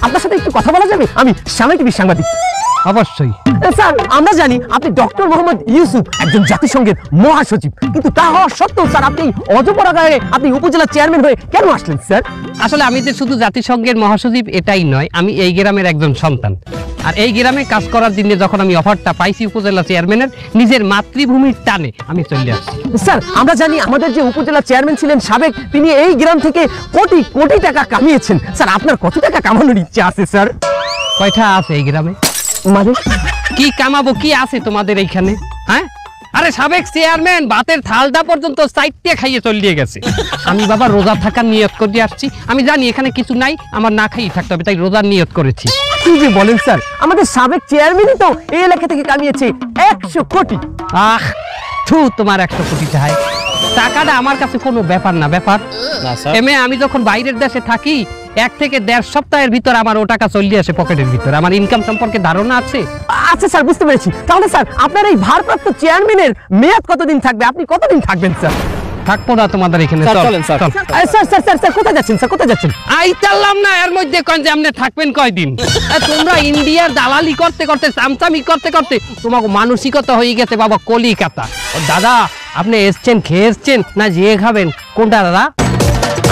আপনার সাথে একটু কথা বলা যাবে? আমি সাময়িক টিভির সাংবাদিক। অবশ্যই স্যার, আমরা জানি আপনি ডক্টর মোহাম্মদ ইউসুফ একজন জাতিসংঘের মহাসচিব, কিন্তু তা হওয়া সত্ত্বেও স্যার আপনি অজপরাগায়ে আপনি উপজেলা চেয়ারম্যান হয়ে কেন আসলেন স্যার? আসলে আমি যে শুধু জাতিসংঘের মহাসচিব এটাই নয়, আমি এই গ্রামের একজন সন্তান। আর এই গ্রামে কাজ করার জন্য যখন আমি অফারটা পাইছি উপজেলা চেয়ারম্যানের, নিজের মাতৃভূমির টানে আমি চলে আসছি। স্যার, আমরা জানি আমাদের যে উপজেলা চেয়ারম্যান ছিলেন সাবেক, তিনি এই গ্রাম থেকে কোটি কোটি টাকা কামিয়েছেন। স্যার, আপনার কত টাকা কামানোর ইচ্ছা আছে স্যার? কয়টা আছে এই গ্রামে? মানে কি কামাবো, কি আছে তোমাদের এইখানে? হ্যাঁ, আরে সাবেক চেয়ারম্যান ভাতের থালটা পর্যন্ত সাইডে খাইয়ে চলিয়ে গেছে। আমি বাবা রোজা থাকার নিয়ত করে আসছি। আমি জানি এখানে কিছু নাই, আমার না খাইয়ে থাকতে হবে, তাই রোজার নিয়ত করেছি। কি যে বলেন স্যার, আমাদের সাবেক চেয়ারম্যানই তো এই এলাকা থেকে কামিয়েছে 100 কোটি। আহ থু, তোমার 100 কোটি চাই, টাকাটা আমার কাছে কোনো ব্যাপার না। ব্যাপার এমএ, আমি যখন বাইরের দেশে থাকি 1 থেকে 1.5 সপ্তাহের ভিতর আমার ও টাকা চলে আসে পকেটের ভিতর। আমার ইনকাম সম্পর্কে ধারণা আছে। আচ্ছা স্যার, বুঝতে পেরেছি। তাহলে স্যার, আপনার এই ভারপ্রাপ্ত চেয়ারম্যানের মেয়াদ কতদিন থাকবে? আপনি কতদিন থাকবেন স্যার? থাকবো না তোমাদের এখানে। চলেন sir. Sir sir sir sir কোথায় যাচ্ছেন স্যার? কোথায় যাচ্ছেন? আইতাল্লাম না, এর মধ্যে কোন যে আপনি থাকবেন কয়দিন? তোমরা ইন্ডিয়ার দালালি করতে করতে, চামচামি করতে করতে তোমাকে মানসিকতা হয়ে গেছে বাবা কলিকাতা। দাদা, আপনি এসছেন, খেয়ে এসছেন না যেয়ে খাবেন? কোনটা দাদা?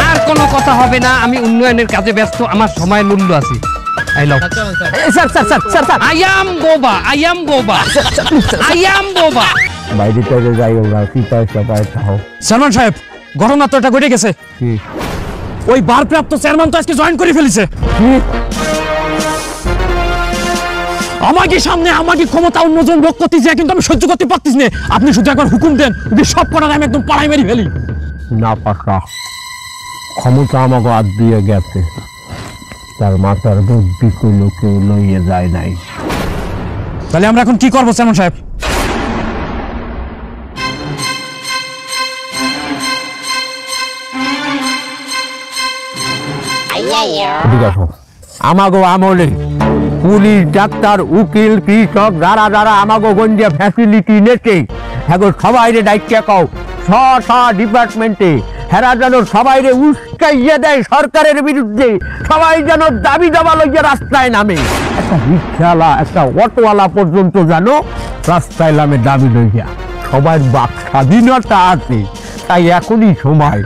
আর কোনো কথা হবে না, আমি উন্নয়নের কাজে ব্যস্ত, আমার সময়ের মূল্য আছে। I love sir sir sir sir sir I am বোবা, আই অ্যাম বোবা, আই অ্যাম বোবা। বাইরে টাইরে যাই ওরা কি পয়সা পাও। চেয়ারম্যান সাহেব, ঘটনা তো এটা ঘটে গেছে। ওই ভারপ্রাপ্ত চেয়ারম্যান তো আজকে জয়েন করে ফেলেছে। আমাকে সামনে আমাকে ক্ষমতা উন্মোচন লোক করতে যায়, কিন্তু আমি সহ্য করতে পারতেছি না। আপনি শুধু একবার হুকুম দেন, সব করার আমি একদম পাড়াই মেরে ফেলি। না পাকা ক্ষমতা আমাকে হাত দিয়ে গেছে, তার মাথার বুদ্ধি কোনো কেউ লইয়ে যায় নাই। তাহলে আমরা এখন কি করবো চেয়ারম্যান সাহেব? আমাগো আমলে পুলিশ, ডাক্তার, উকিল, কৃষক যারা যারা আমাগো গঞ্জে ফ্যাসিলিটি নেছে, হ্যাঁ সবাইরে দায়িত্ব কও ডিপার্টমেন্টে হেরা যেন সবাইরে উস্কাইয়ে দেয় সরকারের বিরুদ্ধে। সবাই যেন দাবি দাবা লইয়া রাস্তায় নামে। একটা রিক্সাওয়ালা, একটা অটোওয়ালা পর্যন্ত যেন রাস্তায় নামে দাবি লইয়া। সবার বাক স্বাধীনতা আছে, তাই এখনই সময়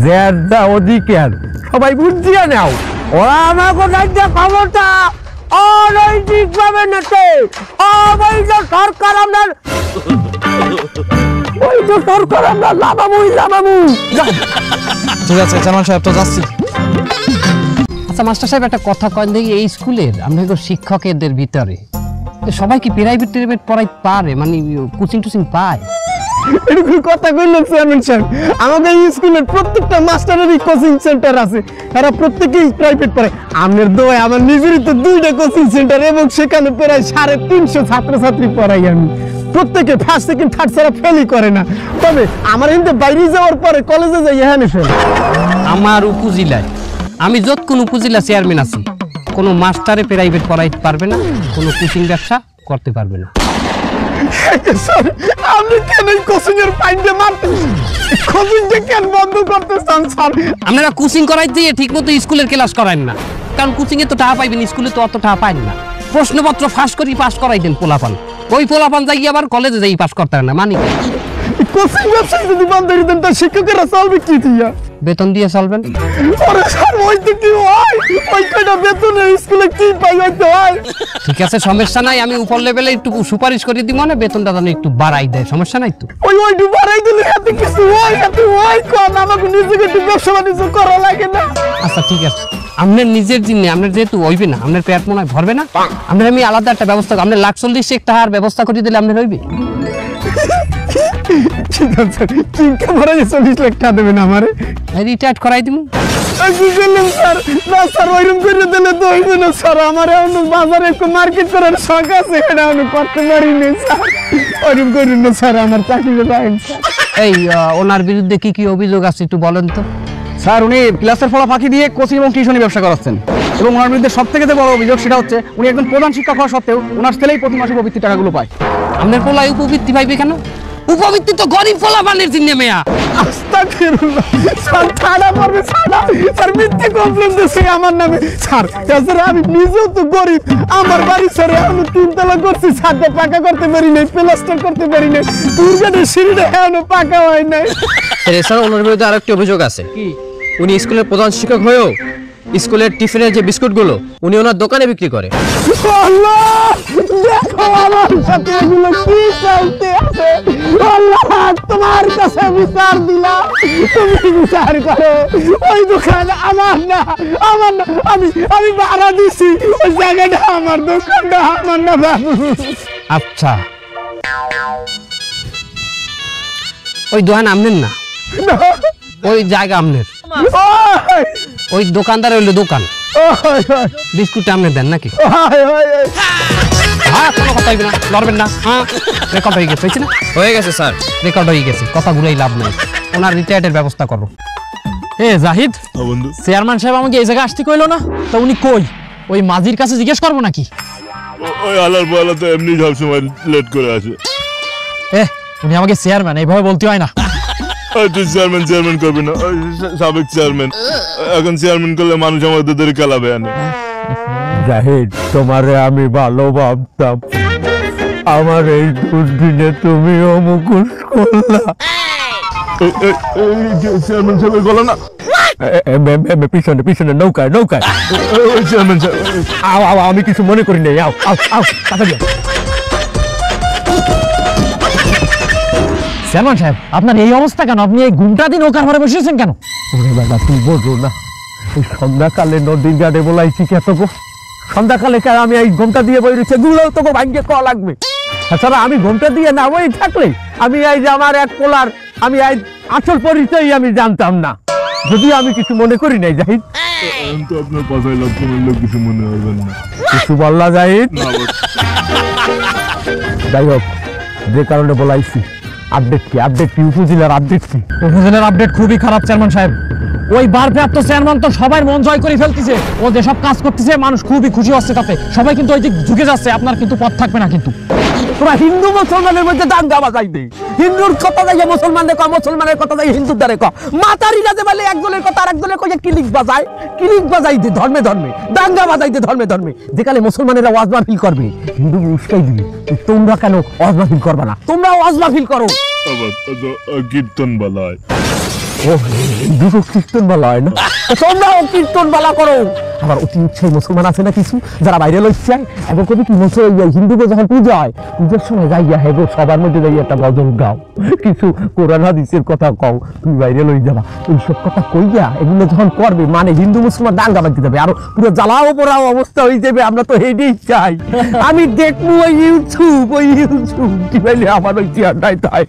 যার যা অধিকার সবাই বুঝিয়ে নাও। ওরা আমাকে রাজ্য ক্ষমতা অনৈতিক ভাবে নেছে। অবৈধ সরকার আমরা ঠিক আছে চেয়ারম্যান সাহেব, তো যাচ্ছি। আচ্ছা মাস্টার সাহেব, একটা কথা কয়েন দেখি, এই স্কুলের আমরা শিক্ষকের ভিতরে সবাই কি প্রাইভেট প্রাইভেট পড়াই পারে, মানে কোচিং টোচিং পায়? এরকম কথা কইলেন চেয়ারম্যান সাহেব, আমাদের এই স্কুলের প্রত্যেকটা মাস্টারেরই কোচিং সেন্টার আছে, তারা প্রত্যেকেই প্রাইভেট পড়ে। আমার দোয়া, আমার নিজেরই তো 2টা কোচিং সেন্টার, এবং সেখানে প্রায় 350 ছাত্রছাত্রী পড়াই আমি। প্রত্যেকে ফার্স্ট সেকেন্ড থার্ড ছাড়া ফেলই করে না। তবে আমার কিন্তু বাইরে যাওয়ার পরে কলেজে যাই এখানে ফেল। আমার উপজেলায়, আমি যতক্ষণ উপজেলা চেয়ারম্যান আছি, কোনো মাস্টারে প্রাইভেট পড়াইতে পারবে না, কোনো কোচিং ব্যবসা করতে পারবে না। আপনি কেন কোচিং এর পাইন্ডে মারতেন? কোচিংটা কেন বন্ধ করতে চান স্যার? আপনারা কোচিং করাই দিয়ে ঠিক মতো স্কুলের ক্লাস করান না, কারণ কোচিং এ তো টাকা পাইবেন, স্কুলে তো অত টাকা পাইন না। প্রশ্নপত্র ফাঁস করি পাস করাই দেন পোলাপান, ওই পোলাপান যাই আবার কলেজে যাই পাস করতে না। মানে কোচিং ব্যবসা যদি বন্ধ করে দেন, তা শিক্ষকেরা চলবে কি দিয়া? বেতন দিয়ে চলবেন। আরে স্যার, ওই তো কি হয়, ওই কয়টা বেতনে স্কুলে কি পাই হইতে হয়? ঠিক আছে, সমস্যা নাই, আমি উপর লেভেলে একটু সুপারিশ করে দিব, মানে বেতনটা যেন একটু বাড়াই দেয়, সমস্যা নাই তো। ওইটু বাড়াই দিলে এত কিছু হয়, এত হয় কোন? আমাকে নিজেকে একটু ব্যবসা বাণিজ্য করা লাগে না? আচ্ছা ঠিক আছে, আপনার নিজের জন্য, আপনার যেহেতু হইবে না, আপনার পেট মনে হয় ভরবে না, আপনার আমি আলাদা একটা ব্যবস্থা, আপনার 1,40,000 টাকার ব্যবস্থা করে দিলে আপনার হইবে। ঠিক আছে, কি ভরা 40 লাখ টাকা দেবেন আমারে? রিটায়ার্ড করাই দিব। স্যার না স্যার, ওইরকম করে দিলে তো হইবে না স্যার। আমার বাজারে একটু মার্কেট করার শখ আছে, এটা আমি করতে পারি না স্যার। ওইরকম করুন না স্যার, আমার চাকরিটা রাখেন। এই ওনার বিরুদ্ধে কি কি অভিযোগ আছে একটু বলেন তো। স্যার, উনি ক্লাসের ফলা ফাঁকি দিয়ে কোচিং এবং টিউশনি ব্যবসা করাচ্ছেন, এবং ওনার বিরুদ্ধে সবথেকে যে বড় অভিযোগ সেটা হচ্ছে উনি একজন প্রধান শিক্ষক হওয়া সত্ত্বেও ওনার ছেলেই প্রতি মাসে উপবৃত্তি টাকাগুলো পায়। আপনার পোলায় উপবৃত্তি পাইবে কেন? উপবৃত্তি তো গরিব ফলাফানের চিহ্নে মেয়া। আস্তাগফিরুল্লাহ স্যার থানা পড়বে ছাড়া স্যার মিথ্যে কমপ্লেন দিছে আমার নামে স্যার স্যার আমি নিজেও তো গরিব আমার বাড়ি স্যার এখনো তিনতলা করছি ছাদটা পাকা করতে পারি নাই প্লাস্টার করতে পারি নাই দুর্গাদের সিঁড়িটা এখনো পাকা হয় নাই স্যার ওনার বিরুদ্ধে আরেকটি অভিযোগ আছে। কি? উনি স্কুলের প্রধান শিক্ষক হয়েও স্কুলের টিফিনের যে বিস্কুটগুলো উনি ওনার দোকানে বিক্রি করে। আল্লাহ দেখো আমার সাথে এগুলো কি চলতে আছে আল্লাহ তোমার কাছে বিচার দিলাম তুমি বিচার করো ওই দোকান আমার না আমি ভাড়া দিছি ওই জায়গাটা আমার দোকানটা আমার না বাবু আচ্ছা ওই দোকান আমনের না, ওই জায়গা আমনের, ওই ওই দোকানদার হইলো দোকান, ওই বিস্কুট আমনে দেন নাকি? ওই হ্যাঁ কোনো কথা হইবে না, লড়বেন না। হ্যাঁ রেকর্ড হয়ে গেছে, হয়েছে না? হয়ে গেছে স্যার। রেকর্ড হয়ে গেছে, কথা ঘুরেই লাভ নাই। ওনার রিটায়ার্ডের ব্যবস্থা করো। এ জাহিদ, চেয়ারম্যান সাহেব আমাকে এই জায়গায় আসতে কইলো না, তা উনি কই? ওই মাঝির কাছে জিজ্ঞেস করবো নাকি? ওই আলার বলা তো এমনি সবসময় লেট করে আসে। উনি আমাকে চেয়ারম্যান এইভাবে বলতে হয় না। তুই চেয়ারম্যান করবি না, সাবেক চেয়ারম্যান। এখন চেয়ারম্যান করলে মানুষ আমাদের ধরে খেলাবে আনে। জাহিদ, তোমারে আমি ভালো ভাবতাম, আমার এই দুর্দিনে তুমিও মুখোশ করলা। চেয়ারম্যান সাহেবের গলা না, পিছনে পিছনে নৌকায় নৌকায়। ওই চেয়ারম্যান সাহেব। আও আও, আমি কিছু মনে করি নাই। আও আও আও, তাড়াতাড়ি আও। চেয়ারম্যান সাহেব, আপনার এই অবস্থা কেন? আপনি এই ঘুমটা দিন নৌকার ঘরে বসেছেন কেন? ওরে বাবা, তুমি বোঝো না, এই সন্ধ্যাকালে নদীর গাড়ে বলাইছি কত গো। সন্ধ্যাকালে আমি এই ঘুমটা দিয়ে বই রয়েছে, গুলো তোকে ভাঙ্গে কয়া লাগবে। তাছাড়া আমি ঘুমটা দিয়ে না বই থাকলে আমি এই যে আমার এক পোলার আমি এই আসল পরিচয় আমি জানতাম না। যদিও আমি কিছু মনে করি নাই জাহিদ। তো আপনার কথায় লক্ষ্য লোক কিছু মনে করবেন না। কিছু বললা জাহিদ? যাই হোক, যে কারণে বলাইছি, আপডেট কি উপজেলার আপডেট কি? উপজেলার আপডেট খুবই খারাপ চেয়ারম্যান সাহেব। ওই বারপ্রাপ্ত চেয়ারম্যান তো সবাই মন জয় করে ফেলতেছে। ও যেসব কাজ করতেছে মানুষ খুবই খুশি হচ্ছে তাতে। সবাই কিন্তু ওই দিক ঝুঁকে যাচ্ছে। আপনার কিন্তু পথ থাকবে না কিন্তু। তোরা হিন্দু মুসলমানের মধ্যে দাঙ্গা বাজাই দে। হিন্দুর কথা যাই মুসলমানদের কয়, মুসলমানের কথা যাই হিন্দুর দ্বারে কয়। মাতারিরা যে বলে একজনের কথা আর একজনের কয়ে কিলিক বাজাই দে ধর্মে ধর্মে, দাঙ্গা বাজাই দে ধর্মে ধর্মে। যেকালে মুসলমানেরা ওয়াজ মাহফিল করবে, হিন্দু উস্কাই দিবে। তোমরা কেন ওয়াজ মাহফিল করবা না? তোমরা ওয়াজ মাহফিল করো। কীর্তন বলা হয়। ও দুটো কীর্তন বলা হয় না? তোমরাও কীর্তন বলা করো। আবার অতি উৎসাহী মুসলমান আছে না কিছু, যারা বাইরে লইছে এবং কবি কি হিন্দুকে যখন পুজো হয়, পুজোর সময় যাইয়া হেগো সবার মধ্যে যাইয়া একটা গজল গাও, কিছু কোরআন হাদিসের কথা কও, তুমি বাইরে লই যাবা। এইসব কথা কইয়া এগুলো যখন করবে মানে হিন্দু মুসলমান দাঙ্গা বাঁধতে যাবে, আরো পুরো জ্বালাও পোড়াও অবস্থা হয়ে যাবে। আমরা তো হেঁটেই চাই। আমি দেখবো ওই ইউটিউব কি বলে আমার ওই চেয়ারটাই তাই।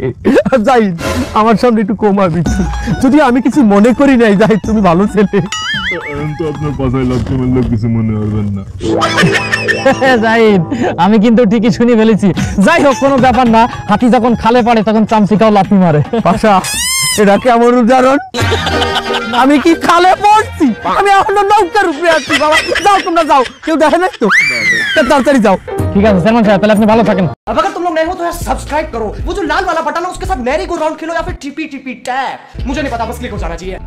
যাই আমার সামনে একটু কমা দিচ্ছি, যদি আমি কিছু মনে করি নাই। যাই তুমি ভালো ছেলে। তো আপনার কথায় লক্ষ্য লোক কিছু মনে করবেন না। জাহিদ, আমি কিন্তু ঠিকই শুনে ফেলেছি। যাই হোক, কোনো ব্যাপার না। হাতি যখন খালে পড়ে তখন চামচিকাও লাথি মারে। পাশা, এটা কেমন উদাহরণ? আমি কি খালে পড়ছি? আমি এখনো নৌকার উপরে আছি। বাবা যাও, তোমরা যাও, কেউ দেখে নাই তো, তাড়াতাড়ি যাও। ঠিক আছে চেয়ারম্যান সাহেব, তাহলে আপনি ভালো থাকেন। अब अगर तुम लोग नए हो तो यार सब्सक्राइब करो, वो जो लाल वाला बटन है उसके साथ मैरी गो राउंड खेलो या फिर टीपी टैप, मुझे नहीं पता, बस क्लिक हो जाना चाहिए।